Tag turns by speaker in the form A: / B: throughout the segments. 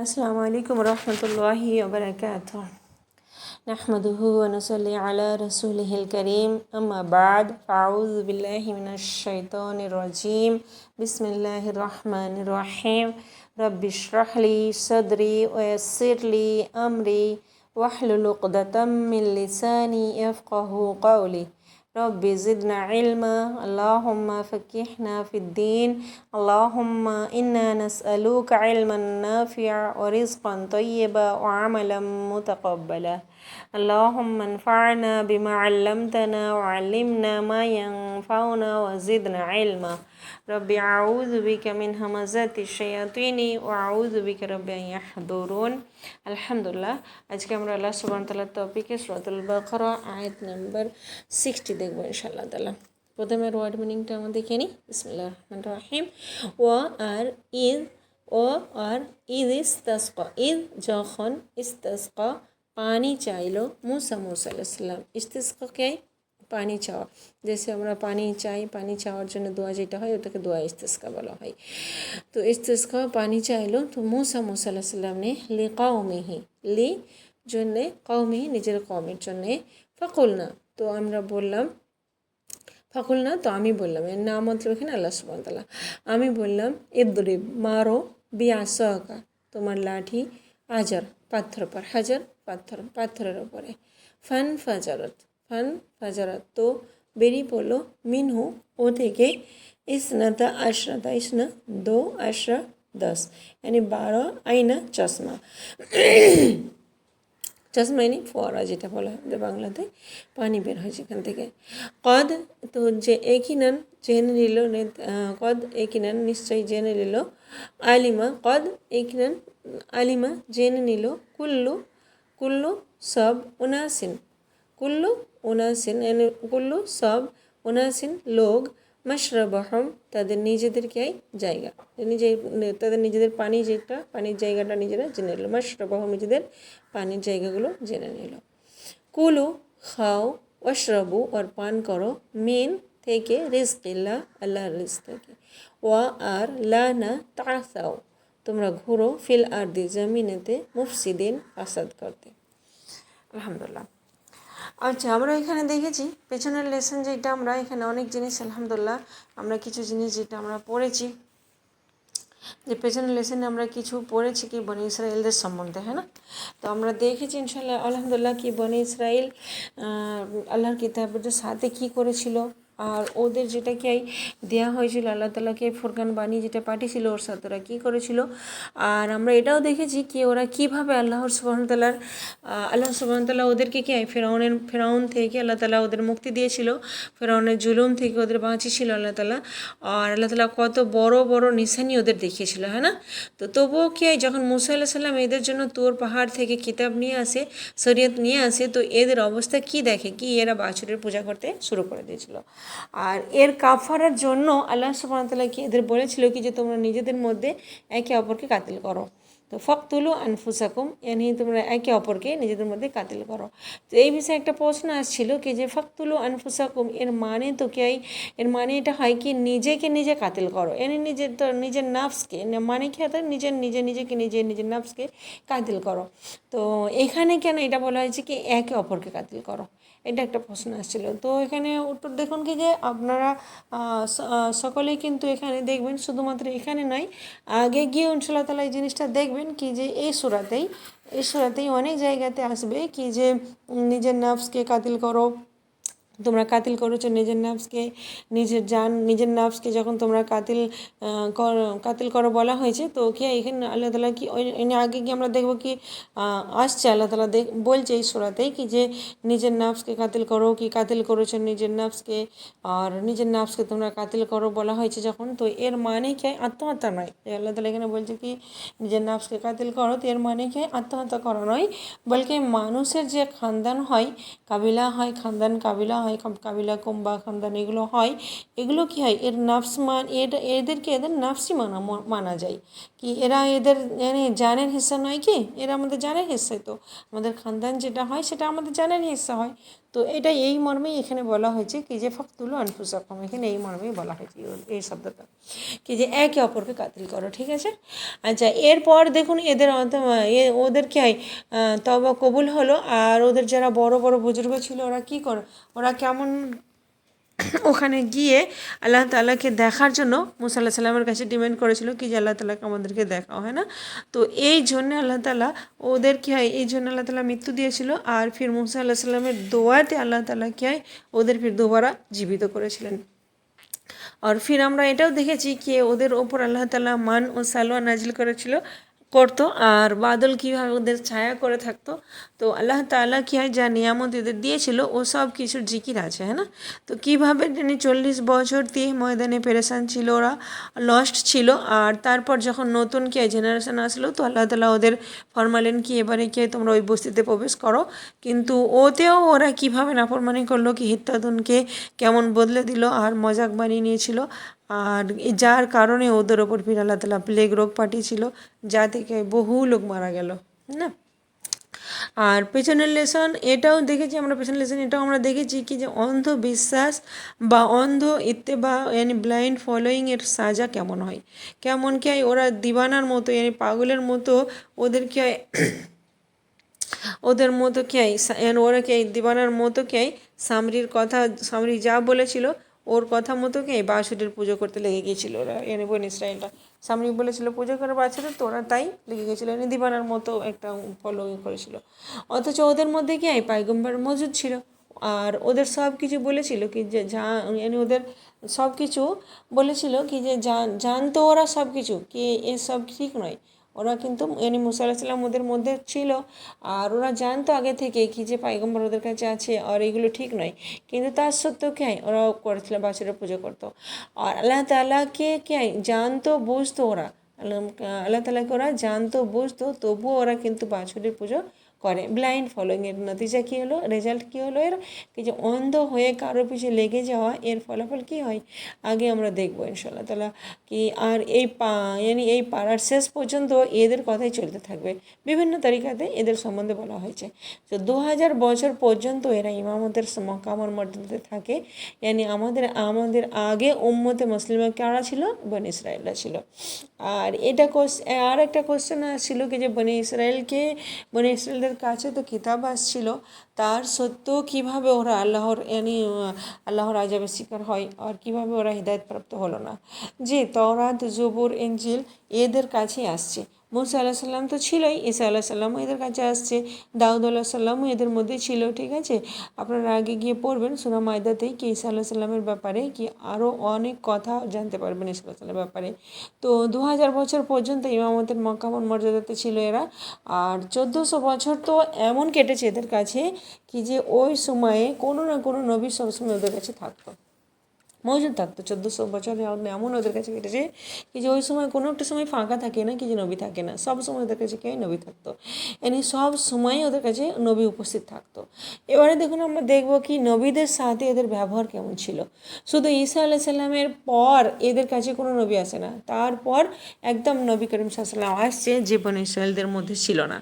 A: अस्सलामु अलैकुम वरहमतुल्लाहि वबरकातुह। नहमदुहु व नसल्ली अला रसूलिहिल करीम, अम्मा बाद, फ़अऊज़ु बिल्लाहि मिनश शैतानिर रजीम, बिस्मिल्लाहिर रहमानिर रहीम। रब्बि इश्रह ली सदरी व यस्सिर ली अमरी वहलुल उक़दतम मिन लिसानी यफ़क़हू क़ौली। रब्बि ज़िदना इल्मा, अल्लाहुम्मा फ़क़िहना फ़िद्दीन, अल्लाहुम्मा इन्ना नस्अलुका इल्मन नाफ़िअ व रिज़्क़न तय्यबा व अमलन मुतक़ब्बला। अल्लाहुम्मा अन्फ़अना बिमा अल्लमतना व अल्लिमना मा यंफ़अुना व ज़िदना इल्मा। रब्बि अऊज़ु बिका मिन हमाज़ातिश शयातीनि व अऊज़ु बिका रब्बि अन यहदुरून। अल्हम्दुलिल्लाह, আজকে আমরা আল্লাহ সুবহানাহু ওয়া তাআলার টপিকে সূরাতুল বাকারা আয়াত নাম্বার 60 দেখব ইনশাআল্লাহ তাআলা। প্রথমে ওয়ার্ড মিনিংটা আমরা দেখে নিই। বিসমিল্লাহির রহমানির রহিম। ওয়া আর ইদ, ও আর ইদ ইস্তাসকা, ইদ যখন, ইস্তাসকা পানি চাইলো মুসা আলাইহিস সালাম। ইস্তিসকা কে পানি চাওয়া, जैसे আমরা পানি চাই, পানি চাওয়ার জন্য দোয়া যেটা হয় ওটাকে দোয়া ইস্তিসকা বলা হয়। তো ইস্তিসকা পানি চাইলো, তো মুসা আলাইহিস সালাম নে লিকাউমিহি, লি জন্য, কওমিহি নিজের কওমের জন্য, ফাকুলনা তো আমরা বললাম, ফাকুলনা তো আমি বললাম, এর নাম মতলব এখানে আল্লাহ সুবহানাহু ওয়া তাআলা। আমি বললাম ইদরিব মারো, বিআসাকা তোমার লাঠি, আজার পাথর পর, হাজার পাথর, পাথরের উপরে, ফান ফাজারত, ফান ফাজারত তো বেরিয়ে পড়লো, মিনহু ও থেকে, ইসনাতা আশরাতা, ইসনা দো, আশরা 10, यानी 12 আইনা চশমা। চশমা यानी ফোয়ারা যেটা বলা হয় বাংলাতে, পানি বের হয় সেখান থেকে। কদ তো যে একিনান জেনে নিল, কদ একিনান নিশ্চয়ই জেনে নিল, আলিমা কদ একিনান আলিমা জেনে নিল, কুল্লু কুল্লু সব, উনাসিন কুল্লু উনাসিন यानी কুল্লু সব, উনাসিন লোক, মশরবহম তাদের নিজেদের কি জায়গা, তাদের নিজেদের পানি যেটা, পানির জায়গাটা নিজেরা জেনে নিল, মশরবহম নিজেদের পানির জায়গাগুলো জেনে নিল। কুলু খাও, ওয়াশরাবু আর পান করো, মিন থেকে, রিজকিল্লাহ আল্লাহর রিজক থেকে, ওয়া আর লা না তাসাও তোমরা ঘুরো, ফিল আরদি জমিনেতে, মুফসিদিন ফাসাদ করতে। আলহামদুলিল্লাহ। আচ্ছা, আমরা এখানে দেখেছি পেছনের লেসন যেটা, আমরা এখানে অনেক জিনিস আলহামদুলিল্লাহ আমরা কিছু জিনিস যেটা আমরা পড়েছি, যে পেছনের লেসনে আমরা কিছু পড়েছি কি বনি ইসরায়েলদের সম্বন্ধে, হ্যাঁ না। তো আমরা দেখেছি ইনশাআল্লাহ আলহামদুলিল্লাহ কি বনি ইসরায়েল আল্লাহর কিতাবের সাথে কী করেছিল, আর ওদের যেটা কি দেওয়া হয়েছিল আল্লাহ তাআলাকে ফুরকান বাণী যেটা পাঠিয়েছিল, ওর সাথে ওরা কী করেছিল। আর আমরা এটাও দেখেছি কি ওরা কীভাবে আল্লাহ সুবহানাহু ওয়া তাআলা ওদেরকে কি ফেরাউন থেকে আল্লাহ তাআলা ওদের মুক্তি দিয়েছিল, ফেরাউনের জুলুম থেকে ওদের বাঁচিয়েছিল আল্লাহ তাআলা। আর আল্লাহ তাআলা কত বড় বড় নিশানি ওদের দেখিয়েছিল, হ্যাঁ না। তো তবুও কি যখন মুসা আলাইহিস সালাম এদের জন্য তুর পাহাড় থেকে কিতাব নিয়ে আসে, শরীয়ত নিয়ে আসে, তো এদের অবস্থা কি দেখে কি এরা বাছুরের পূজা করতে শুরু করে দিয়েছিল। আর এর কাফারার জন্য আল্লাহ সুবহানাহু ওয়া তাআলা কি এদের বলেছিল কি যে তোমরা নিজেদের মধ্যে একে অপরকে কাতিল করো। তো ফাকতুলু আনফুসাকুম यानी তোমরা একে অপরকে নিজেদের মধ্যে কাতিল করো। তো এই বিষয়ে একটা প্রশ্ন আসছিল কি যে ফাকতুলু আনফুসাকুম এর মানে তো কি, এর মানে এটা হয় কি নিজেকে নিজে কাতিল করো, यानी নিজের নাফসকে, মানে কি হয় নিজেকে নিজের নাফসকে কাতিল করো। তো এখানে কেন এটা বলা হয়েছে কি একে অপরকে কাতিল করো, এটা একটা প্রশ্ন আসছিল। তো এখানে উত্তর দেখুন কি যে আপনারা সকলেই কিন্তু এখানে দেখবেন, শুধুমাত্র এখানে নয় আগে গিয়ে ইনশাআল্লাহ তাআলা এই জিনিসটা দেখবেন কি যে এই সূরাতেই অনেক জায়গাতে আসবে কি যে নিজের নফসকে কাতিল করো, তোমরা কাতিল করেছো নিজের নফসকে, নিজের নফসকে যখন তোমরা কাতিল করো বলা হয়েছে, তো কি এখানে আল্লাহ তাআলা কি আগে কি আমরা দেখব কি আসছে আল্লাহ তাআলা বলছে এই সূরাতেই কি যে নিজের নফসকে কাতিল করো, কি কাতিল করেছো নিজের নফসকে, আর নিজের নফসকে তোমরা কাতিল করো বলা হয়েছে যখন, তো এর মানে কি আত্মহত্যা নয়। আল্লাহ তাআলা এখানে বলছে কি নিজের নফসকে কাতিল করো, তো এর মানে কি আত্মহত্যা করা নয়, বলকে মানুষের যে খানদান হয়, কাবিলা হয়, খানদান কাবিলা হয়, কাবিলা কুম্বা খানদান এগুলো হয়, এগুলো কি হয় এর নফস এদেরকে এদের নফসই মানা যায়, কি এরা এদের জানের হিস্সা নয় কি? এরা আমাদের জানের হিস্সাই তো, আমাদের খানদান যেটা হয় সেটা আমাদের জানের হিস্সা হয়। তো এটা এই মর্মেই এখানে বলা হয়েছে কি যে ফাকতুলু আনফুসাকুম, এখানে এই মর্মেই বলা হয়েছে এই শব্দটা, কি যে একে অপরকে কাতিল করো, ঠিক আছে। আচ্ছা, এরপর দেখুন এদের ওদের কি হয়, তওবা কবুল হলো। আর ওদের যারা বড় বড় বুজুর্গ ছিল ওরা কি করে, ওরা কেমন ওখানে গিয়ে আল্লাহ তাআলাকে দেখার জন্য মুসা আল্লাহ সাল্লামের কাছে ডিমান্ড করেছিল কি যে আল্লাহ তাআলাকে আমাদেরকে দেখাও, হয় না। তো এই জন্য আল্লাহ তাআলা ওদের কী হয়, এই জন্য আল্লাহ তাআলা মৃত্যু দিয়েছিল। আর ফির মুসা আল্লাহ সাল্লামের দোয়াতে আল্লাহ তাআলা কী হয়, ওদের ফির দুবারা জীবিত করেছিলেন। আর ফির আমরা এটাও দেখেছি কি ওদের ওপর আল্লাহ তাআলা মান ও সালোয়া নাজিল করতো, আর বাদল কীভাবে ওদের ছায়া করে থাকতো। তো আল্লাহ তাআলা কী হয় যা নিয়ামত এদের দিয়েছিল ও সব কিছুর জিকির আছে, হ্যাঁ না। তো কীভাবে 40 বছর দিয়ে ময়দানে পেরেশান ছিল, ওরা লস্ট ছিল। আর তারপর যখন নতুন কি জেনারেশন আসলো তো আল্লাহ তাআলা ওদের ফরমালেন কি এবারে কি তোমরা ওই বস্তিতে প্রবেশ করো। কিন্তু ওতেও ওরা কীভাবে নাফরমানি করলো, কি হিত্তাদুনকে কেমন বদলে দিল আর মজাক বানিয়ে নিয়েছিল। আর যার কারণে ওদের ওপর ফির আল্লাহ তাআলা প্লেগ রোগ পাঠিয়েছিল, যা থেকে বহু লোক মারা গেল না। আর পেছনের লেসন এটাও দেখেছি আমরা, পেছনের লেসন এটাও আমরা দেখেছি কি যে অন্ধবিশ্বাস বা অন্ধ ইত্তেবা ব্লাইন্ড ফলোয়িংয়ের সাজা কেমন হয়, কেমন কি হয়, ওরা দিবানার মতো পাগলের মতো ওদের কি হয় ওদের মতো কি হয় ওরা কি দিবানার মতো কি হয় সামরির কথা, সামরি যা বলেছিল ওর কথা মতো কি বাছুরের পুজো করতে লেগে গিয়েছিল ওরা, বনি ইসরায়েলটা। সামরি বলেছিল পুজো করে বাছুরের, তো ওরা তাই লেগে গেছিলো, দিবানার মতো একটা ফলোইং করেছিল। অথচ ওদের মধ্যে কি পায়গম্বর মজুদ ছিল। আর ওদের সব কিছু বলেছিল কি যে ওদের সব কিছু বলেছিল কি যে জানতো ওরা সব কিছু কি এসব ঠিক নয়। ওরা কিন্তু মুসা আলাইহিস সালাম ওদের মধ্যে ছিল, আর ওরা জানতো আগে থেকে কি যে পায়গম্বর ওদের কাছে আছে আর এগুলো ঠিক নয়। কিন্তু তার সত্ত্বেও কে ওরাও করেছিল, বাছুরের পুজো করতো। আর আল্লাহ তাআলাকে কে জানতো বুঝতো ওরা, আল্লাহ তাআলাকে ওরা জানতো বুঝতো, তবুও ওরা কিন্তু বাছুরের পুজো করে। ব্লাইন্ড ফলোয়িংয়ের নতিজা কী হলো, রেজাল্ট কী হলো এর, কি যে অন্ধ হয়ে কারো পিছনে লেগে যাওয়া, এর ফলাফল কী হয় আগে আমরা দেখবো ইনশাআল্লাহ তাআলা। কি আর এই পাড়ার শেষ পর্যন্ত এদের কথাই চলতে থাকবে, বিভিন্ন তারিকাতে এদের সম্বন্ধে বলা হয়েছে। তো 2000 বছর পর্যন্ত এরা ইমামতের মকাম মর্যাদাতে থাকে। আমাদের আগে উম্মতে মুসলিমা কারা ছিল, বনি ইসরায়েলরা ছিল। আর এটা আর একটা কোশ্চেন আসছিল কি যে বনি ইসরায়েলদের কাছে তো কিতাব আসছিল, তার সত্ত্বেও কীভাবে ওরা আল্লাহর আযাবের শিকার হয়, আর কীভাবে ওরা হিদায়াতপ্রাপ্ত হলো না। যে তওরাত, জবুর, ইনজিল এদের কাছেই আসছে। মুসা আলাইহিস সালাম তো ছিলই, ঈসা আলাইহিস সালামও এদের কাছে আসছে, দাউদ আলাইহিস সালামও এদের মধ্যে ছিল, ঠিক আছে। আপনারা আগে গিয়ে পড়বেন সূরা মাইদাতেই কি ঈসা আলাইহিস সালামের ব্যাপারে কি আরও অনেক কথা জানতে পারবেন ঈসা আলাইহিস সালামের ব্যাপারে। তো 2000 বছর পর্যন্ত ইমামতের মকাম মর্যাদাতে ছিল এরা। আর 1400 বছর তো এমন কেটেছে এদের কাছে কি যে ওই সময়ে কোনো না কোনো নবী সবসময় ওদের কাছে থাকতো, মজুদ থাকতো। 1400 বছর এমন ওদের কাছে কেটেছে কি যে ওই সময় কোনো একটা সময় ফাঁকা থাকে না, কি যে নবী থাকে না, সব সময় ওদের কাছে কে নবী থাকতো, সব সময় ওদের কাছে নবী উপস্থিত থাকতো। এবারে দেখুন আমরা দেখবো কি নবীদের সাথে এদের ব্যবহার কেমন ছিল। শুধু ঈসা আলাইহিস সালামের পর এদের কাছে কোনো নবী আসে না, তারপর একদম নবী করিম সাল্লাল্লাহু আলাইহি ওয়াসাল্লাম আসছে যে বনী ইসরায়েলদের মধ্যে ছিল না।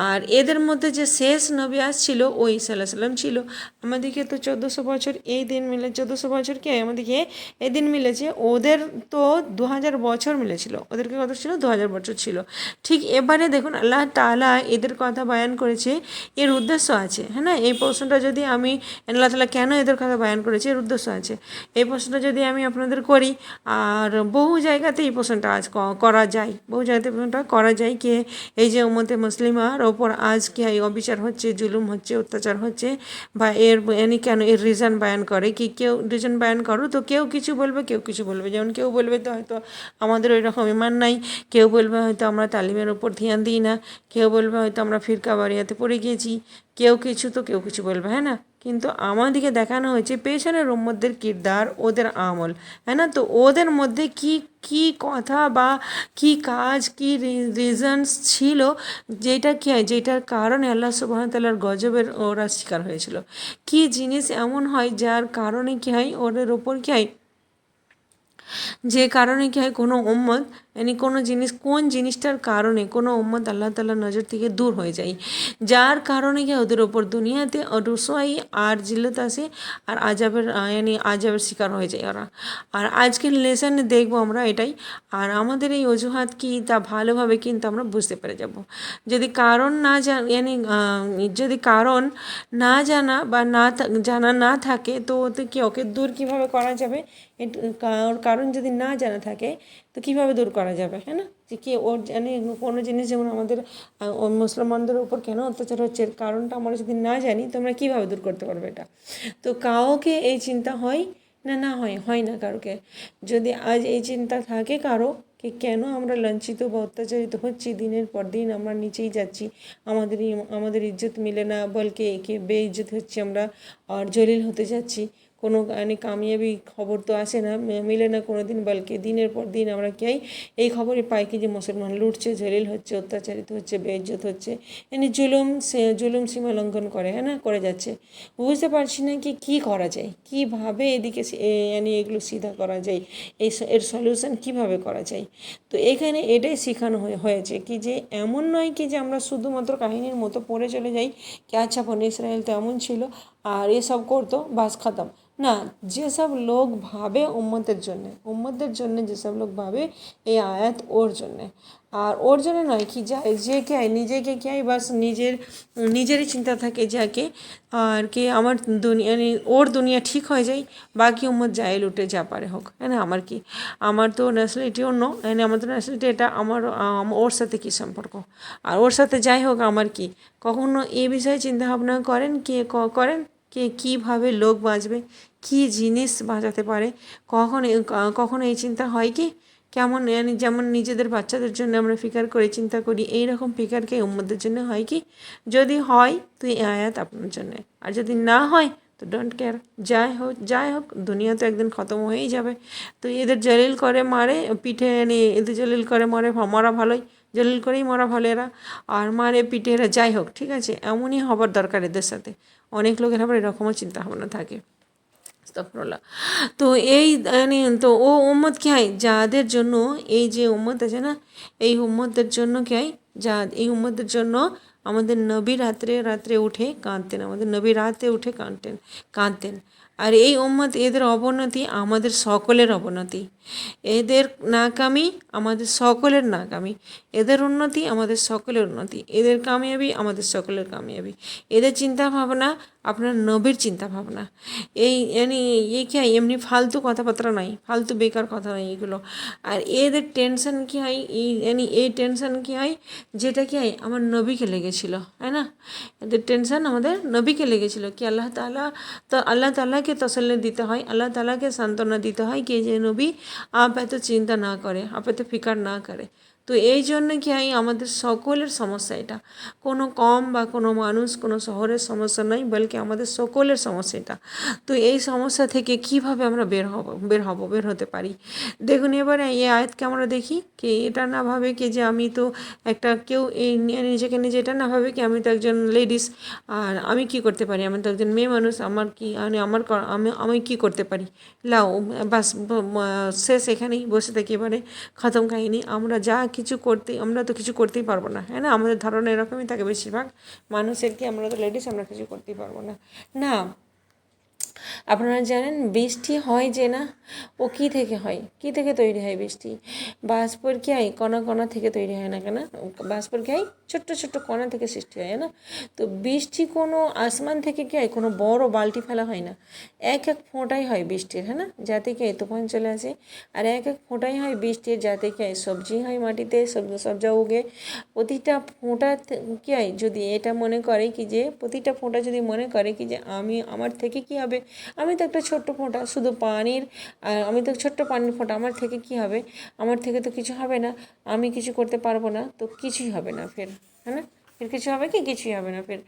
A: আর এদের মধ্যে যে শেষ নবী আসছিল ওই ঈসা আলাইহিস সালাম ছিল। আমাদেরকে তো 1400 বছর এই দিন মিলে, 1400 বছর কি আমাদেরকে এই দিন মিলেছে, ওদের তো 2000 বছর মিলেছিল, ওদেরকে কত ছিল 2000 বছর ছিল। ঠিক এবারে দেখুন আল্লাহ তাআলা এদের কথা বয়ান করেছে, এর উদ্দেশ্য আছে, হ্যাঁ না। এই প্রশ্নটা যদি আমি আল্লাহ তাআলা কেন এদের কথা বয়ান করেছে এর উদ্দেশ্য আছে, এই প্রশ্নটা যদি আমি আপনাদের করি, আর বহু জায়গাতে এই প্রশ্নটা আজ করা যায়, বহু জায়গাতে প্রশ্নটা করা যায় কি এই যে উম্মতে মুসলিমার ওপর আজ কি অবিচার হচ্ছে, জুলুম হচ্ছে, অত্যাচার হচ্ছে, বা কেন এর রিজন বয়ান করে কি, কেউ রিজন বয়ান করো তো কেউ কিছু বলবে, কেউ কিছু বলবে। যেমন কেউ বলবে তো হয়তো আমাদের ওই রকম ইমান নাই, কেউ বলবে হয়তো আমরা তালিমের ওপর ধ্যান দিই না, কেউ বলবে হয়তো আমরা ফিরকা বাড়িয়াতে পড়ে গিয়েছি, কেউ কিছু তো কেউ কিছু বলবে, হ্যাঁ না। কিন্তু আমাদেরকে দেখানো হয়েছে পেছনের উম্মতদের কিরদার, ওদের আমল, হ্যাঁ না। তো ওদের মধ্যে কি কি কথা বা কি কাজ, কি রিজনস ছিল, যেটা কি হয় যেটার কারণে আল্লাহ সুবহানাহু ওয়া তাআলার গজবের ওরা শিকার হয়েছিল। কি জিনিস এমন হয় যার কারণে কি হয় ওদের ওপর কি হয়, যে কারণে কি হয় কোনো উম্মত কোনো জিনিস কোন জিনিসটার কারণে কোনো উম্মত আল্লাহ তাআলার নজর থেকে দূর হয়ে যায়, যার কারণে কি ওদের ওপর দুনিয়াতে রসওয়াই আর জিল্লত আসে আর আজাবের শিকার হয়ে যায় ওরা। আর আজকের লেসনে দেখবো আমরা এটাই। আর আমাদের এই অজুহাত কি তা ভালোভাবে কিন্তু আমরা বুঝতে পেরে যাব। যদি কারণ না যদি কারণ না জানা বা জানা না থাকে তো ওতে কি ওকে দূর কীভাবে করা যাবে, কারণ যদি না জানা থাকে তো কীভাবে দূর করা যাবে, হ্যাঁ না? যে কি ওর কোনো জিনিস যেমন আমাদের মুসলমানদের উপর কেন অত্যাচার হচ্ছে এর কারণটা আমরা যদি না জানি তো আমরা কীভাবে দূর করতে পারবো এটা? তো কাউকে এই চিন্তা হয় না হয় না কারোকে। যদি আজ এই চিন্তা থাকে কারো কি কেন আমরা লাঞ্ছিত বা অত্যাচারিত হচ্ছি, দিনের পর দিন আমরা নিচেই যাচ্ছি, আমাদের ইজ্জত মিলে না, বলকে একে বেইজ্জত হচ্ছে আমরা আর জলিল হতে যাচ্ছি, কোনো কামিয়াবি খবর তো আসে না, মিলে না কোনো দিন, বলকে দিনের পর দিন আমরা কি এই খবরই পাই কি যে মুসলমান লুটছে, জলিল হচ্ছে, অত্যাচারিত হচ্ছে, বেইজ্জত হচ্ছে, জুলুম সীমা লঙ্ঘন করে, হ্যাঁ না, করে যাচ্ছে। বুঝতে পারছি না কি কী করা যায়, কীভাবে এদিকে এগুলো সিধা করা যায়, এর সলিউশন কীভাবে করা যায়। তো এখানে এটাই শেখানো হয়েছে কি যে এমন নয় কি যে আমরা শুধুমাত্র কাহিনীর মতো পড়ে চলে যাই কি আচ্ছা বনে ইসরায়েল তো এমন ছিল আর এসব করতো, বাস খতম। না, যেসব লোক ভাবে উম্মতের জন্যে যেসব লোক ভাবে এই আয়াত ওর জন্যে, আর ওর জন্য নয় কি যে কে নিজেকে কে বাস নিজেরই চিন্তা থাকে যাকে আর কি আমার দুনিয়া ওর দুনিয়া ঠিক হয়ে যায়, বাকি উম্মত যায় লুটে যা পারে হোক, হ্যাঁ না, আমার তো ন্যাশনালিটি অন্য, আমার তো ন্যাশনালিটি এটা, ওর সাথে কী সম্পর্ক, আর ওর সাথে যাই হোক আমার কি। কখনো এ বিষয়ে চিন্তাভাবনা করেন কে কীভাবে লোক বাঁচবে, কী জিনিস বাঁচাতে পারে, কখনো এই চিন্তা হয় কি কেমন যেমন নিজেদের বাচ্চাদের জন্য আমরা ফিকার করে চিন্তা করি, এই রকম ফিকারকে উম্মতের জন্য হয় কি? যদি হয় তো এই আয়াত আপনার জন্য, আর যদি না হয় তো ডোন্ট কেয়ার, যাই হোক দুনিয়া তো একদিন খতম হয়েই যাবে। তো এদের জলিল করে মারে পিঠে এদের জলিল করে মরা ভালোই, জলিল করেই মরা ভালো এরা, আর মারে পিঠে এরা, যাই হোক ঠিক আছে, এমনই হবার দরকার এদের সাথে। অনেক লোকের আবার এরকমও চিন্তা ভাবনা থাকে। আস্তাগফিরুল্লাহ। তো তো ও উম্মত কি হয় যাদের জন্য এই যে উম্মত আছে না, এই উম্মতের জন্য কি হয় এই উম্মতের জন্য আমাদের নবী রাত্রে উঠে কাঁদতেন, আমাদের নবী রাতে উঠে কাঁদতেন। আর এই উম্মত এদের অবনতি আমাদের সকলের অবনতি, এদের নাকামি আমাদের সকলের নাকামি, এদের উন্নতি আমাদের সকলের উন্নতি, এদের কামিয়াবি আমাদের সকলের কামিয়াবি, এদের চিন্তা ভাবনা আপনার নবীর চিন্তা ভাবনা। এই কি হয় এমনি ফালতু কথাবার্তা নাই, ফালতু বেকার কথা নাই এগুলো। আর এদের টেনশন কি হয় এই টেনশন কি হয় যেটা কি হয় আমার নবীকে লেগেছিল, তাই না? এদের টেনশন আমাদের নবীকে লেগেছিল কি আল্লাহ তাআলাকে তসল্লি দিতে হয়, আল্লাহ তাআলাকে সান্ত্বনা দিতে হয় কি যে নবী आप এত চিন্তা না করে, आप এত ফিকার না করে। তো এই জন্য কি হয় আমাদের সকলের সমস্যা এটা, কোনো কম বা কোনো মানুষ কোনো শহরের সমস্যা নয়, বলকি আমাদের সকলের সমস্যা এটা। তো এই সমস্যা থেকে কিভাবে আমরা বের হতে পারি। দেখুন এবারে এই আয়াতকে আমরা দেখি কি এটা না ভাবে কি যে আমি তো একটা কেউ এই নিজেকে নিজে এটা না ভাবে কি আমি তো একজন লেডিস আর আমি কি করতে পারি, আমি তো একজন মেয়ে মানুষ, আমার কি আমি কি করতে পারি, লাও বাস শেষ, এখানেই বসে থাকি, এবারে খতম কাহিনী। আমরা তো কিছু করতেই পারবো না, হ্যাঁ না, আমাদের ধারণা এরকমই থাকে বেশিরভাগ মানুষের কি আমরা তো লেডিস, আমরা কিছু করতেই পারবো না। না, আপনারা জানেন বৃষ্টি হয় যে না, ও কী থেকে হয়, কী থেকে তৈরি হয় বৃষ্টি? বাষ্পর কি হয় কণা থেকে তৈরি হয় না কেন? বাষ্পর কি হয় ছোট্ট কণা থেকে সৃষ্টি হয় না? তো বৃষ্টি কোনো আসমান থেকে কি হয় কোনো বড় বালতি ফেলা হয় না, এক ফোঁটাই হয় বৃষ্টির, হ্যাঁ না, যাতে কি তুফান চলে আসে। আর এক ফোঁটাই হয় বৃষ্টির যাতে কি হয় সবজি হয় মাটিতে, সবজা উগে। প্রতিটা ফোঁটা কি হয় যদি এটা মনে করে কি যে প্রতিটা ফোঁটা যদি মনে করে কি যে আমার থেকে কি হবে, আমি তো একটা ছোট্ট ফোঁটা শুধু পানির, আর আমি তো ছোট্ট পানির ফোঁটা, আমার থেকে কি হবে, আমার থেকে তো কিছু হবে না, আমি কিছু করতে পারবো না, তো কিছুই হবে না ফের, হ্যাঁ না। फिर কিছু হবে কি? কিছুই হবে না ফের।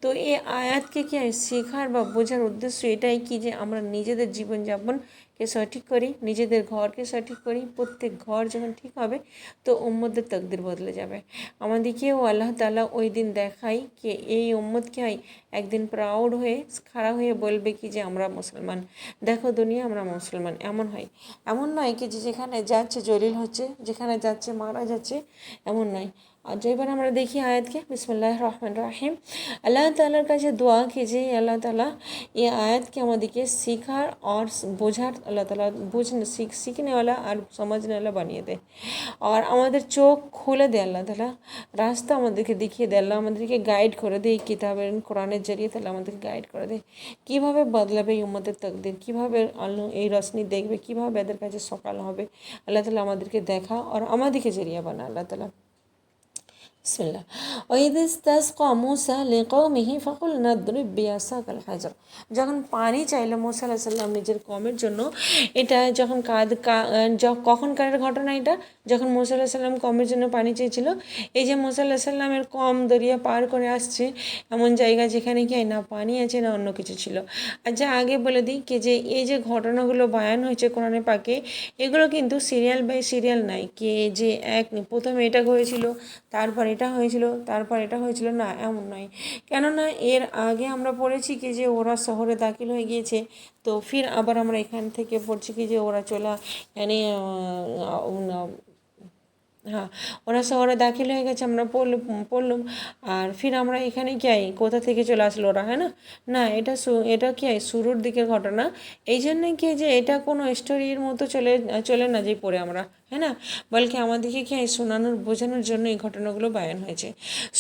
A: তো এই আয়াতকে কি শেখার বা বোঝার উদ্দেশ্য এটাই কি যে আমরা নিজেদের জীবনযাপনকে সঠিক করি, নিজেদের ঘরকে সঠিক করি। প্রত্যেক ঘর যখন ঠিক হবে তো উম্মতের তকদির বদলে যাবে। আমাদেরকেও আল্লাহ তাআলা ওই দিন দেখায় কি এই উম্মতকে একদিন প্রাউড হয়ে খাড়া হয়ে বলবে কি যে আমরা মুসলমান, দেখো দুনিয়া আমরা মুসলমান। এমন হয়, এমন নয় কি যে যেখানে যাচ্ছে জলিল হচ্ছে, যেখানে যাচ্ছে মারা যাচ্ছে, এমন নয়। আর এবার আমরা দেখি আয়াতকে। বিসমিল্লাহির রহমানির রহিম। আল্লাহ তাআলার কাছে দোয়া কি যে আল্লাহ তাআলা এই আয়াতকে আমাদেরকে শেখার और বোঝার, আল্লাহ তাআলা বুঝনে सीखने वाला और समझने वाला বানিয়ে দেয়, আর আমাদের চোখ খুলে দেয় আল্লাহ তাআলা, রাস্তা আমাদেরকে দেখিয়ে দেয়, আল্লাহ আমাদেরকে গাইড করে দেয় কিতাবের কোরআনের জরিয়ে তাআলা আমাদেরকে গাইড করে দেয় কীভাবে বদলাবে এই উম্মতের তকদির, কীভাবে আল্লাহ এই রশ্মি দেখবে, কীভাবে এদের কাছে সকাল হবে। আল্লাহ তাআলা আমাদেরকে দেখা আর আমাদেরকে জরিয়া বানা আল্লাহ তাআলা। বিসমিল্লাহ। ওয়াইদ ইসতাসকা মূসা লিকওমিহি ফাকুলনা ইদরিব বিআসাকাল হাজার। যখন পানি চাইলো মূসা আলাইহিস সালাম নিজের কওমের জন্য, এটা যখন কখনকারের ঘটনা এটা? যখন মূসা আলাইহিস সালাম কওমের জন্য পানি চেয়েছিল। এই যে মূসা আলাইহিস সালামের কওম দরিয়া পার করে আসছে এমন জায়গা যেখানে কি না পানি আছে না অন্য কিছু ছিল। আচ্ছা আগে বলে দিই কি যে এই যে ঘটনাগুলো বয়ান হয়েছে কোরআনে পাকে, এগুলো কিন্তু সিরিয়াল বাই সিরিয়াল নাই কে যে প্রথমে এটা হয়েছিল, তারপর এটা হয়েছিল, তারপর এটা হয়েছিল, না এমন নয়। কেননা এর আগে আমরা পড়েছি কি যে ওরা শহরে দাখিল হয়ে গিয়েছে, তো ফির আবার আমরা এখান থেকে পড়ছি কি যে ওরা মানে হ্যাঁ, ওরা শহরে দাখিল হয়ে গেছে, আমরা পড়লাম। আর ফির আমরা এখানে কি কোথা থেকে চলে আসলো ওরা, হ্যাঁ না? না, এটা কি শুরুর দিকের ঘটনা। এই জন্যে কি যে এটা কোনো স্টোরির মতো চলে না যে পড়ে আমরা, হ্যাঁ না? বলকে আমাদেরকে কি শোনানোর বোঝানোর জন্য এই ঘটনাগুলো বয়ান হয়েছে।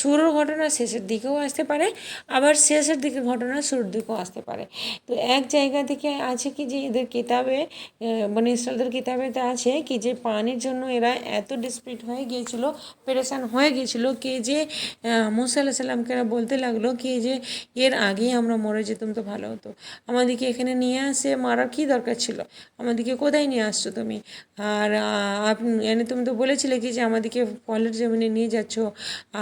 A: শুরুর ঘটনা শেষের দিকেও আসতে পারে, আবার শেষের দিকের ঘটনা শুরুর দিকেও আসতে পারে। তো এক জায়গা থেকে আছে কি যে এদের কিতাবে, মানে ইসরায়েলদের কিতাবেতে আছে কি যে পানির জন্য এরা এত ডিসপিট হয়ে গিয়েছিল, পেরেশান হয়ে গিয়েছিল কি যে মূসা আলাইহিস সালামকে এরা বলতে লাগলো কি যে এর আগেই আমরা মরে যেতাম তো ভালো হতো, আমাদেরকে এখানে নিয়ে আসে মারার কী দরকার ছিল, আমাদেরকে কোথায় নিয়ে আসছো তুমি? আর আপনি তুমি তো বলেছিলে কি যে আমাদেরকে ফলের জমিনে নিয়ে যাচ্ছ,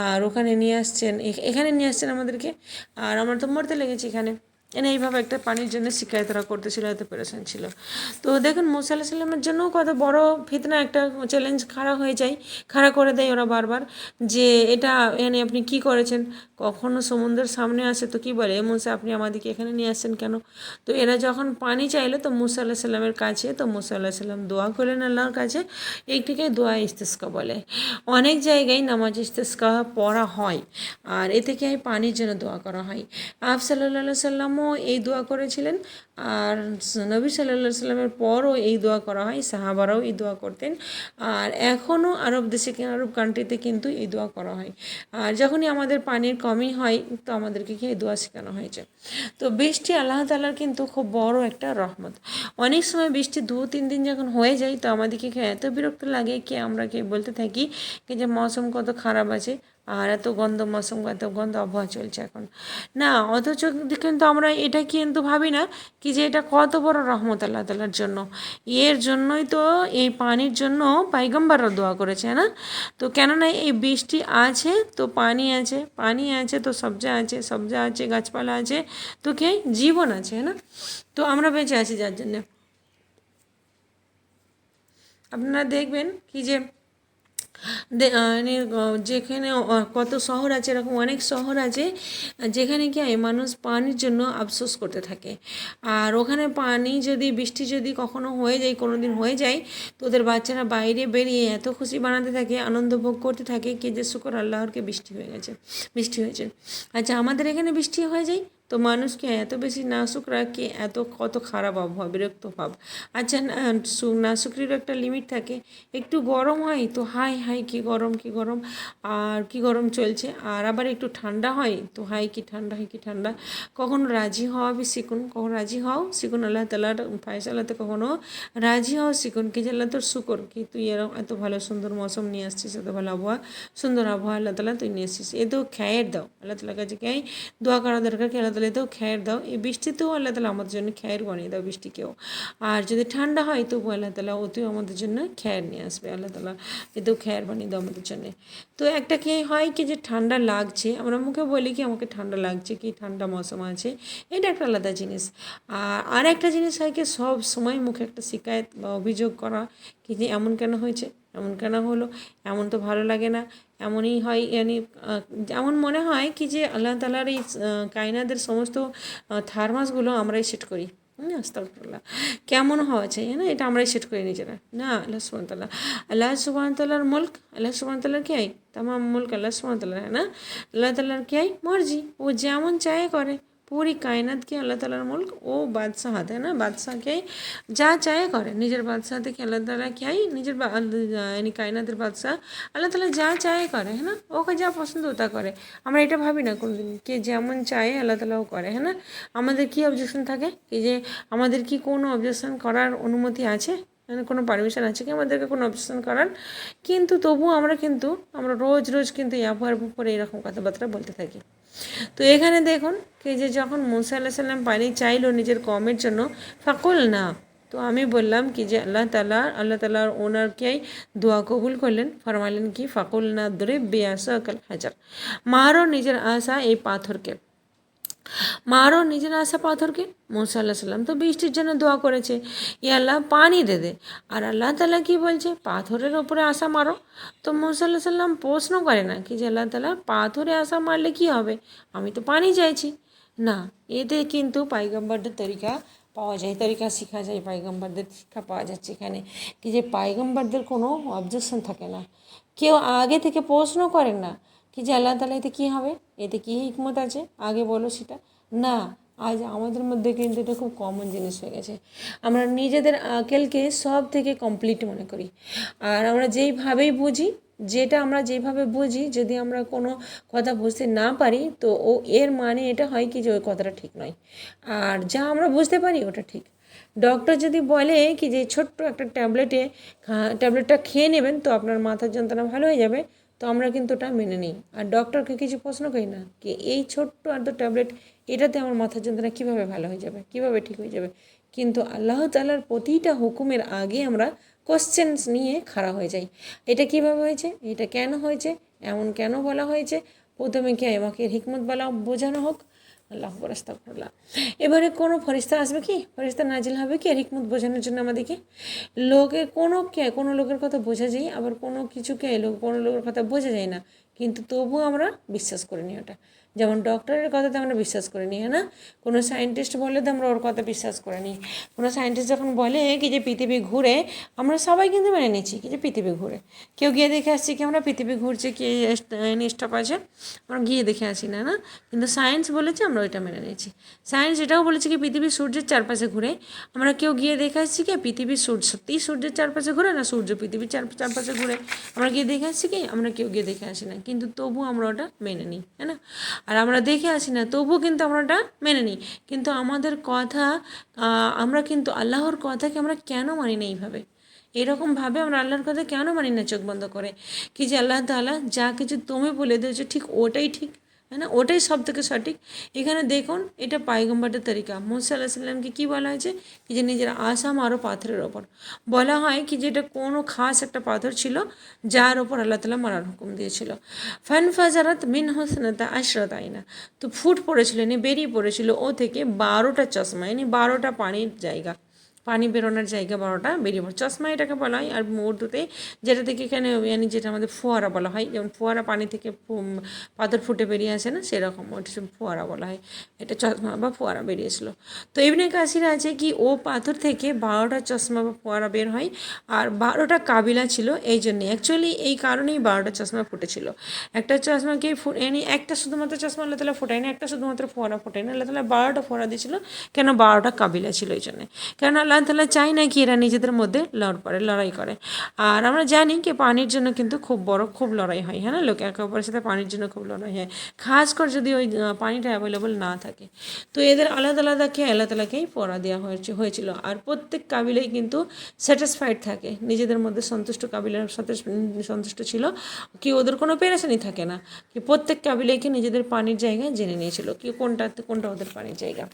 A: আর ওখানে নিয়ে আসছেন, এখানে নিয়ে আসছেন আমাদেরকে, আর আমার তো মরতে লেগেছে এখানে। এইভাবে একটা পানির জন্য শিকায়ত তারা করতেছিল, এত পেরেশান ছিল। তো দেখুন মূসা আলাইহিস সালামের জন্যও কত বড় ফিতনা, একটা চ্যালেঞ্জ খাড়া করে দেয় ওরা বারবার যে এটা আপনি কি করেছেন? কখনো সমুদ্রের সামনে আসে তো কি বলে, মূসা আপনি আমাদেরকে এখানে নিয়ে আসছেন কেন? তো এরা যখন পানি চাইলো তো মূসা আলাইহিস সালামের কাছে, তো মূসা আলাইহিস সালাম দোয়া করলেন আল্লাহর কাছে, এইটিকে দোয়া ইস্তিসকা বলে। অনেক জায়গায় নামাজ ইস্তিসকা পড়া হয়, আর এতে কি পানির জন্য দোয়া করা হয়। সাল্লাল্লাহু সাল্লামও এই দোয়া করেছিলেন, আর নবী সাল্লাল্লাহু সাল্লামের পরও এই দোয়া করা হয়, সাহাবারাও এই দোয়া করতেন, আর এখনও আরব দেশে আরব কান্ট্রিতে কিন্তু এই দোয়া করা হয়। আর যখনই আমাদের পানির কমই হয় তো আমাদেরকে কি এই দোয়া শেখানো হয়েছে। তো বৃষ্টি আল্লাহ তাআলার কিন্তু খুব বড় একটা রহমত। অনেক সময় বৃষ্টি 2-3 দিন যখন হয়ে যায় তো আমাদেরকে এত বিরক্ত লাগে কি আমরা বলতে থাকি কি যে মৌসুম কত খারাপ আছে, আর এত গন্ধ মৌসুম, এত গন্ধ আবহাওয়া চলছে এখন, না অথচ কিন্তু আমরা এটা কিন্তু ভাবি না কি যে এটা কত বড় রহমত আল্লাহ তাআলার জন্য। এর জন্যই তো এই পানির জন্য পাইগম্বররা দোয়া করেছে না? তো কেননা এই বৃষ্টি আছে তো পানি আছে তো সবজা আছে গাছপালা আছে, তো কে জীবন আছে, না? তো আমরা বেঁচে আছি যার জন্যে। আপনারা দেখবেন কি যে যেখানে কত শহর আছে, এরকম অনেক শহর আছে যেখানে কি মানুষ পানির জন্য আফসোস করতে থাকে, আর ওখানে বৃষ্টি যদি কখনো হয়ে যায়, কোনো দিন হয়ে যায়, তো ওদের বাচ্চারা বাইরে বেরিয়ে এত খুশি বানাতে থাকে, আনন্দ ভোগ করতে থাকে কি যে শুকর আল্লাহরকে বৃষ্টি হয়েছে। আচ্ছা আমাদের এখানে বৃষ্টি হয়ে যায় তো মানুষকে এত বেশি নাসুক রাখে, কত খারাপ আবহাওয়া, বিরক্ত ভাব। আচ্ছা নাসুকরিরও একটা লিমিট থাকে, একটু গরম হয় তো হাই কি গরম, আর কি গরম চলছে, আর আবার একটু ঠান্ডা হয় তো কি ঠান্ডা। কখনো রাজি হওয়া শিখুন, আল্লাহ তাআলার ফায়সালাতে কখনো রাজি হও শিখুন কি যে আল্লাহ তোর শুকর কি তুই এরকম এত ভালো সুন্দর মৌসুম নিয়ে আসছিস, এত ভালো সুন্দর আবহাওয়া আল্লাহ তাআলা তুই নিয়ে আসছিস, এ তো খেয়ের দাও আল্লাহ তাআলার কাছে দোয়া করা দরকার কি আল্লাহ তাআলা বদলেতেও খেয়ের দাও, এই বৃষ্টিতেও আল্লাহ তালা আমাদের জন্য খেয়ের বানিয়ে দাও বৃষ্টিকেও। আর যদি ঠান্ডা হয় তবু আল্লাহ তালা ওতেও আমাদের জন্য খেয়ের নিয়ে আসবে, আল্লাহ তালা এতেও খেয়ের বানিয়ে দাও আমাদের জন্য। তো একটা কি হয় কি যে ঠান্ডা লাগছে, আমরা মুখে বলি কি আমাকে ঠান্ডা লাগছে, কি ঠান্ডা মৌসুম আছে, এটা একটা আলাদা জিনিস। আর একটা জিনিস হয় কি সব সময় মুখে একটা শিকায়ত বা অভিযোগ করা কি যে এমন কেন হয়েছে, এমন কেন হলো, এমন তো ভালো লাগে না, এমনই হয়। এমন মনে হয় কি যে আল্লাহ তালার এই কায়নাদের সমস্ত থার্মাসগুলো আমরাই সেট করি। আস্তাগফিরুল্লাহ, কেমন হওয়া চাই না, এটা আমরাই সেট করি নিজেরা না। আল্লাহ সুবহানাহু তাআলা, আল্লাহ সুবহানাহু তাআলার মুলক, আল্লাহ সুবহানাহু তাআলার কি হয়, तमाम मुल्क अल्लाह सुब्हानहू तआला है ना। अल्लाह तालार क्या है मर्जी, वो যেমন চায় করে। पूरी कायनात की अल्लाह तालार मुल्क, वो बादशाह हाथ है ना, बादशाह क्या है যা চায় করে নিজের বাদশাহ থেকে। আল্লাহ তালা কি হয় নিজের यानी কায়নাতের বাদশাহ আল্লাহ তালা যা চায় করে, হ্যাঁ না, ওকে যা পছন্দ তা করে। আমরা এটা ভাবি না কোনোদিন কে যেমন চায় আল্লাহ তালাও করে, হ্যাঁ না। আমাদের কি অবজেকশন থাকে কি যে আমাদের কি কোনো অবজেকশন করার অনুমতি আছে, মানে কোনো পারমিশন আছে কি আমাদেরকে কোনো অবজেকশন করার? কিন্তু তবুও আমরা রোজ রোজ কিন্তু আবহাওয়ার উপরে এরকম কথাবার্তা বলতে থাকি। তো এখানে দেখুন কি যে যখন মুসা আল্লাহ সাল্লাম পানি চাইলো নিজের কমের জন্য, ফাকুল না, তো আমি বললাম কি যে আল্লাহ তালা ওনারকেই দোয়া কবুল করলেন, ফরমালেন কি ফাকুল না দরে বেআসা কাল হাজার, মারো নিজের আশা এই পাথরকে, মারো নিজের আশা পাথরকে। মুসা আল্লাহ সাল্লাম তো বৃষ্টির জন্য দোয়া করেছে, ই আল্লাহ পানি দে দে, আর আল্লাহ তালা কি বলছে পাথরের ওপরে আশা মারো। তো মুসা আল্লাহ সাল্লাম প্রশ্ন করে না কি যে আল্লাহ তালা পাথরে আশা মারলে কি হবে, আমি তো পানি চাইছি না। এতে কিন্তু পাইগম্বরদের তরিকা পাওয়া যায়, তরিকা শেখা যায়, পাইগম্বরদের শিক্ষা পাওয়া যাচ্ছে এখানে কি যে পাইগম্বরদের কোনো অবজেকশন থাকে না, কেউ আগে থেকে প্রশ্ন করেন না কি যে আল্লাহ তালা এতে কী হবে, এতে কী হিকমত আছে, আগে বলো সেটা না। আজ আমাদের মধ্যে কিন্তু এটা খুব কমন জিনিস হয়ে গেছে, আমরা নিজেদের আকেলকে সব থেকে কমপ্লিট মনে করি। আর আমরা যেইভাবেই বুঝি, আমরা যেভাবে বুঝি, যদি আমরা কোনো কথা বুঝতে না পারি তো এর মানে এটা হয় কি যে ওই কথাটা ঠিক নয়, আর যা আমরা বুঝতে পারি ওটা ঠিক। ডক্টর যদি বলে কি যে ছোট্ট একটা ট্যাবলেটটা খেয়ে নেবেন তো আপনার মাথার যন্ত্রণা ভালো হয়ে যাবে, তো আমরা কিন্তু ওটা মেনে নিই, আর ডক্টরকে কিছু প্রশ্ন করি না কি এই ছোট্ট আর তো ট্যাবলেট, এটাতে আমার মাথার যন্ত্রণা কীভাবে ভালো হয়ে যাবে, কীভাবে ঠিক হয়ে যাবে। কিন্তু আল্লাহ তাআলার প্রতিটা হুকুমের আগে আমরা কোশ্চেন্স নিয়ে খাড়া হয়ে যাই, এটা কীভাবে হয়েছে, এটা কেন হয়েছে, এমন কেন বলা হয়েছে, প্রথমে কি আমাকে হিকমত বলা বোঝানো হোক। আল্লাহ আস্তাগফিরুল্লাহ। এবারে কোনো ফেরেশতা আসবে কি, ফেরেশতা নাজিল হবে কি আর হিকমত বোঝানোর জন্য আমাদেরকে? কোনো লোকের কথা বোঝা যায়, আবার কোনো লোকের কথা বোঝা যায় না, কিন্তু তবুও আমরা বিশ্বাস করে নিই ওটা। যেমন ডক্টরের কথাতে আমরা বিশ্বাস করে নিই, হ্যাঁ না। কোনো সায়েন্টিস্ট বললে তো আমরা ওর কথা বিশ্বাস করে নিই। কোনো সায়েন্টিস্ট যখন বলে কি যে পৃথিবী ঘুরে, আমরা সবাই কিন্তু মেনে নিচ্ছি কি যে পৃথিবী ঘুরে। কেউ গিয়ে দেখে আসছি কি আমরা পৃথিবী ঘুরছে কি স্টপ আছে, আমরা গিয়ে দেখে আসি না, না। কিন্তু সায়েন্স বলেছে আমরা ওইটা মেনে নিয়েছি। সায়েন্স এটাও বলেছে কি পৃথিবী সূর্যের চারপাশে ঘুরে, আমরা কেউ গিয়ে দেখে আসছি কি পৃথিবী সত্যিই সূর্যের চারপাশে ঘুরে না সূর্য পৃথিবীর চারপাশে ঘুরে, আমরা গিয়ে দেখে আসছি কি, আমরা কেউ গিয়ে দেখে আসি না, কিন্তু তবুও আমরা ওটা মেনে নিই, হ্যাঁ না। আর আমরা দেখে আসি না তবুও কিন্তু আমরা ওটা মেনে নিই। কিন্তু আমাদের কথা, আমরা কিন্তু আল্লাহর কথাকে আমরা কেন মানি না এইভাবে, এরকমভাবে আমরা আল্লাহর কথা কেন মানি না চোখ বন্ধ করে কি যে আল্লাহ তাআলা যা কিছু তুমি বলে দিয়েছো ঠিক ওটাই ঠিক, है ना, ওটাই সব থেকে সঠিক। এখানে দেখুন এটা পায়গম্বরদের তরিকা। মুসা আলাইহিস সালামকে কী বলা হয়েছে কি যে নিজের আশা মারো পাথরের ওপর। বলা হয় কি যে এটা কোনো খাস একটা পাথর ছিল যার ওপর আল্লাহ তাআলা মারার হুকুম দিয়েছিল। ফানফাজারাত মিনহু ইসনাতা আশরাতা আইনা, তো ফুট পড়েছিল, বেরিয়ে পড়েছিল ও থেকে 12টা চশমা, 12টা পানির জায়গা, পানি বেরোনোর জায়গা 12টা বেরিয়ে পড়ে। চশমা এটাকে বলা হয়, আর উর্দুতে যেটা থেকে এখানে যেটা আমাদের ফোয়ারা বলা হয়, যেমন ফোয়ারা পানি থেকে পাথর ফুটে বেরিয়ে আসে না, সেরকম ওটা ফোয়ারা বলা হয়, এটা চশমা বা ফোয়ারা বেরিয়েছিল। তো ইবনে কাসির আছে কি ও পাথর থেকে 12টা চশমা বা ফোয়ারা বের হয়, আর 12টা কাবিলা ছিল, এই জন্যে অ্যাকচুয়ালি এই কারণেই 12টা চশমা ফুটেছিল। একটা চশমাকে একটা শুধুমাত্র চশমা আল্লাহ তাআলা ফোটায় না, একটা শুধুমাত্র ফোয়ারা ফোটায় না, আল্লাহ তাআলা 12টা ফোয়ারা দিয়েছিল, কেন 12টা কাবিলা ছিল এই জন্যে, কেন আল্লাহ তাআলা চায় না কি এরা নিজেদের মধ্যে লড়াই করে। আর আমরা জানি কি পানির জন্য কিন্তু খুব লড়াই হয়, হ্যাঁ না, লোক একে অপরের সাথে পানির জন্য খুব লড়াই হয়, খাস করে যদি ওই পানিটা অ্যাভেলেবল না থাকে। তো এদের আল্লাহ তাআলাকেই পড়া দেওয়া হয়েছিল। আর প্রত্যেক কাবিলাই কিন্তু স্যাটিসফাইড থাকে, নিজেদের মধ্যে কাবিলার সাথে সন্তুষ্ট ছিল কি ওদের কোনো পেরেশানি থাকে না, কি প্রত্যেক কাবিলাইকে নিজেদের পানির জায়গা জেনে নিয়েছিল কি কোনটা ওদের পানির জায়গা।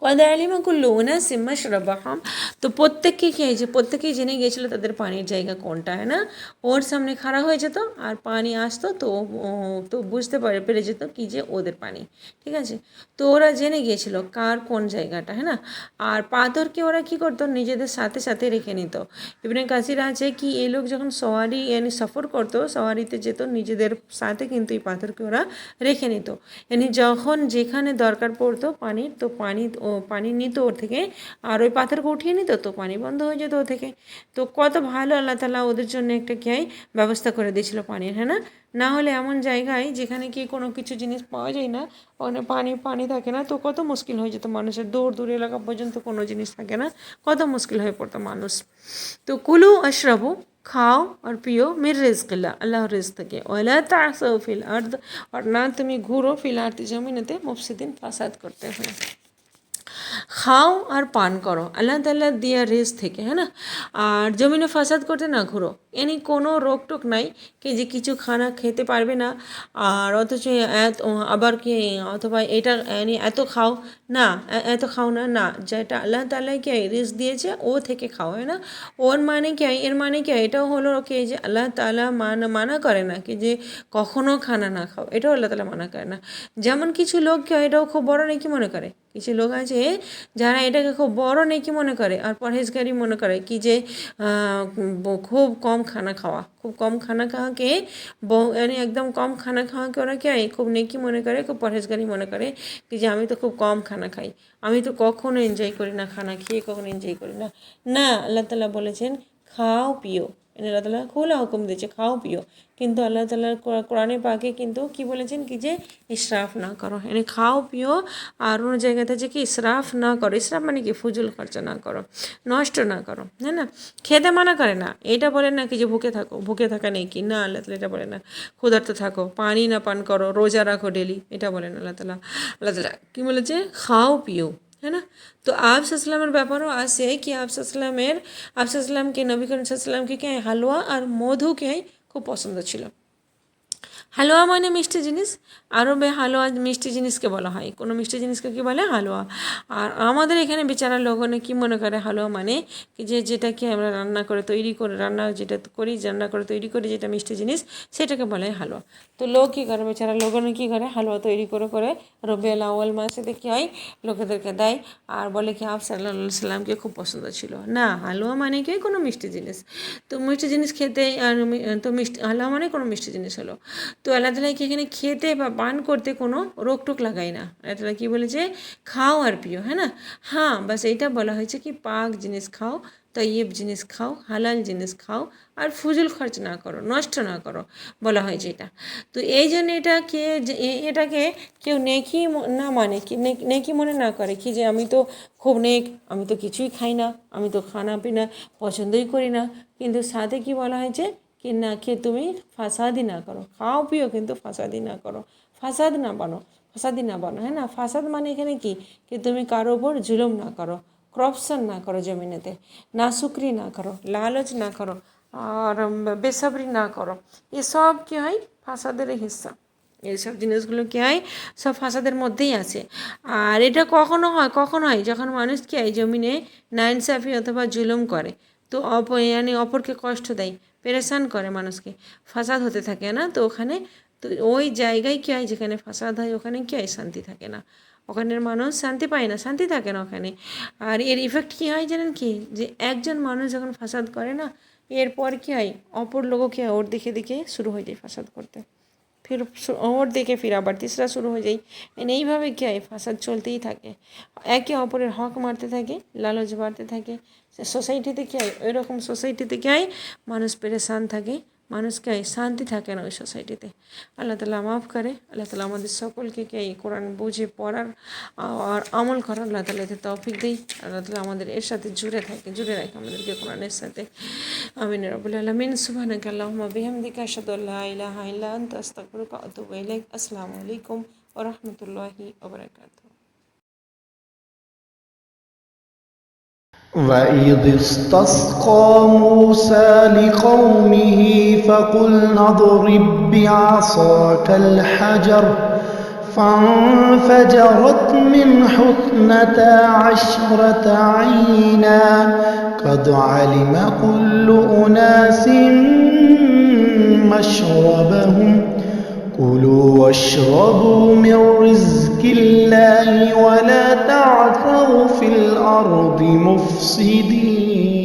A: কদ আলিমা কুল্লু উনাসিম মাশরাবাহুম, তো প্রত্যেককেই খেয়েছে, প্রত্যেকেই জেনে গিয়েছিল তাদের পানির জায়গা কোনটা, হ্যাঁ না। ওর সামনে খাড়া হয়ে যেত আর পানি আসতো, তো বুঝতে পেরে যেত কি যে ওদের পানি, ঠিক আছে। তো ওরা জেনে গিয়েছিল কার কোন জায়গাটা, হ্যাঁ না। আর পাথরকে ওরা কি করতো, নিজেদের সাথে সাথে রেখে নিত। ইবনে কাসির আছে কি এই লোক যখন সফর করতো, সওয়ারিতে যেত, নিজেদের সাথে কিন্তু এই পাথরকে ওরা রেখে নিত। যখন যেখানে দরকার পড়তো পানির, তো পানি নিত ওর থেকে, আর ওই পাথরকে উঠিয়ে নিত, তো পানি বন্ধ হয়ে যেত ও থেকে। তো কত ভালো আল্লাহ তাআলা ওদের জন্য একটা ব্যবস্থা করে দিয়েছিল পানির, হ্যাঁ না। না হলে এমন জায়গায় যেখানে কি কোনো কিছু জিনিস পাওয়া যায় না, ওখানে পানি থাকে না, তো কত মুশকিল হয়ে যেত মানুষের, দূর এলাকা পর্যন্ত কোনো জিনিস থাকে না, কত মুশকিল হয়ে পড়তো মানুষ। তো কুলু আশরাবু, খাও আর পিও মির রিজকিল্লাহ, আল্লাহর রিজক থেকে, ওয়ালা তাসাউ ফিল আরদ, আর না তুমি ঘুরো ফিল আরদি, জমিনেতে মুফসিদিন, ফাসাদ করতে হয়। খাও আর পান করো আল্লাহ তাআলা দিয়া রিজক থেকে, হ্যাঁ না। আর জমিনে ফাসাদ করতে না ঘুরো, কোনো রোকটোক নাই কি যে কিছু খানা খেতে পারবে না, আর অথচ আবার কি অথবা এটা এত খাও না, এত খাও না, না, যেটা আল্লাহ তাআলা কি রিজক দিয়েছে ও থেকে খাও, হয় না। ওর মানে কি, এর মানে কি, এটাও হলো কি যে আল্লাহ তাআলা মানা করে না কি যে কখনো খানা না খাও, এটাও আল্লাহ তাআলা মানা করে না। যেমন কিছু লোক কি এটাও খুব বড় নেকি মনে করে, কিছু লোক আছে যারা এটাকে খুব বড় নেকি মনে করে আর পরহেজগারি মনে করে কি যে খুব কম খানা খাওয়া, খুব কম খানা খাওয়াকে একদম কম খানা খাওয়াকে ওরা কি খুব নেকি মনে করে, খুব পরহেজগারি মনে করে কি যে আমি তো খুব কম খানা খাই, আমি তো কখনো এনজয় করি না, খানা খেয়ে কখনো এনজয় করি না। না, আল্লাহ তাআলা বলেছেন খাও পিও, আল্লাহ তাআলা খোলা হুকুম দিয়েছে খাও পিও, কিন্তু আল্লাহ তাআলার কোরআনে পাকে কিন্তু কি বলেছেন কি যে ইসরাফ না করো, খাও পিও। আর অন্য জায়গাতে যে কি ইসরাফ না করো, ইসরাফ মানে কি ফুজুল খরচা না করো, নষ্ট না করো, হ্যাঁ না। খেতে মানা করে না, এটা বলেন না কি যে ভুকে থাকা নেই কি, না, আল্লাহ তাআলা এটা বলে না। ক্ষুধার্ত থাকো, পানি না পান করো, রোজা রাখো ডেলি, এটা বলেন আল্লাহ তাআলা কি বলেছে, খাও পিও, হ্যাঁ না। তো আবসালামের ব্যাপারও আছে কি আবসালামকে নবী করিম সাল্লাল্লাহু কে হালুয়া আর মধুকে খুব পছন্দ ছিল। হালুয়া মানে মিষ্টি জিনিস, আরবে হালুয়া মিষ্টি জিনিসকে বলা হয়, কোনো মিষ্টি জিনিসকে কী বলে, হালুয়া। আর আমাদের এখানে বেচারা লোকনে কী মনে করে হালুয়া মানে কি যে যেটাকে আমরা রান্না করে তৈরি করি যেটা মিষ্টি জিনিস, সেটাকে বলে হালুয়া। তো লোক কী করে, বেচারা লোকনে কী করে, হালুয়া তৈরি করে রবিউল আউয়াল মাসে কী হয় লোকেদেরকে দেয়, আর বলে কি আপ সাল্লাল্লাহু আলাইহি সাল্লামকে খুব পছন্দ ছিল। না, হালুয়া মানে কি কোনো মিষ্টি জিনিস, তো মিষ্টি জিনিস খেতে, আর তো হালুয়া মানে কোনো মিষ্টি জিনিস হলো। তো আল্লাহ তাআলা কি এখানে খেতে বা পান করতে কোনো রোকটোক লাগায় না, আল্লাহ তাআলা কী বলেছে, খাও আর পিও, হ্যাঁ না। হ্যাঁ, বাস এইটা বলা হয়েছে কি পাক জিনিস খাও, তৈয়ব জিনিস খাও, হালাল জিনিস খাও, আর ফুজুল খরচ না করো, নষ্ট না করো, বলা হয়েছে এটা। তো এই জন্য এটাকে কেউ নেকি না মানে কি নেকি মনে না করে কি যে আমি তো খুব নেক, আমি তো কিছুই খাই না, আমি তো খানা পিনা পছন্দই করি না, কিন্তু সাথে কি বলা হয়েছে কি না খেয়ে তুমি ফাসাদি না করো, খাও পিও কিন্তু ফাসাদি না করো, ফাসাদি না বানো, হ্যাঁ না। ফাসাদ মানে এখানে কি তুমি কারো ওপর জুলুম না করো, করপশন না করো, জমিনেতে নাশুকরি না করো, লালচ না করো, আর বেসবরি না করো, এসব কী হয় ফাসাদের হিস্সা, এইসব জিনিসগুলো কী হয় সব ফাসাদের মধ্যেই আছে। আর এটা কখন হয় যখন মানুষ কী হয় জমিনে নাইনসাফি অথবা জুলুম করে, তো অপরকে কষ্ট দেয়, পেরেশান করে মানুষকে, ফাসাদ হতে থাকে না। তো ওখানে তো ওই জায়গায় কী হয় যেখানে ফাসাদ হয় ওখানে কী হয় শান্তি থাকে না, ওখানের মানুষ শান্তি পায় না, শান্তি থাকে না ওখানে। আর এর ইফেক্ট কী হয় জানেন কি, যে একজন মানুষ যখন ফাসাদ করে না, এরপর কী হয় অপর লোকও কী হয় ওর দেখে শুরু হয়ে যায় ফাসাদ করতে, ফির ওর দেখে ফির আবার তিসরা শুরু হয়ে যায়, এইভাবে কী হয় ফাসাদ চলতেই থাকে, একে অপরের হক মারতে থাকে, লালচ বাড়তে থাকে। সোসাইটিতে কী হয় ওই রকম সোসাইটিতে কী হয় মানুষ পেরেশান থাকে, মানুষকে শান্তি থাকে না ওই সোসাইটিতে। আল্লাহ তাআলা মাফ করে। আল্লাহ তাআলা আমাদের সকলকে এই কোরআন বুঝে পড়ার আর আমল করার আল্লাহ তাআলা এতে তৌফিক দেয়। আল্লাহ তাআলা আমাদের এর সাথে জুড়ে রাখে আমাদেরকে কোরআনের সাথে। আমিন ইয়া রাব্বাল আলামিন। সুবহানাকা আল্লাহুম্মা বিহামদিকা আশহাদু আল্লা ইলাহা ইল্লা আনতা আস্তাগফিরুকা ওয়া আতুবু ইলাইক। আসসালামু আলাইকুম ওয়া রাহমাতুল্লাহি ওয়া বারাকাতুহু।
B: وَإِذِ اسْتَسْقَىٰ مُوسَىٰ لِقَوْمِهِ فَقُلْنَا اضْرِب بِّعَصَاكَ الْحَجَرَ فَانفَجَرَتْ مِنْهُ اثْنَتَا عَشْرَةَ عَيْنًا قَدْ عَلِمَ كُلُّ أُنَاسٍ مَّشْرَبَهُمْ كُلُوا وَاشْرَبُوا مِن رِّزْقِ اللَّهِ وَلَا تَعْثَوْا فِي الْأَرْضِ مُفْسِدِينَ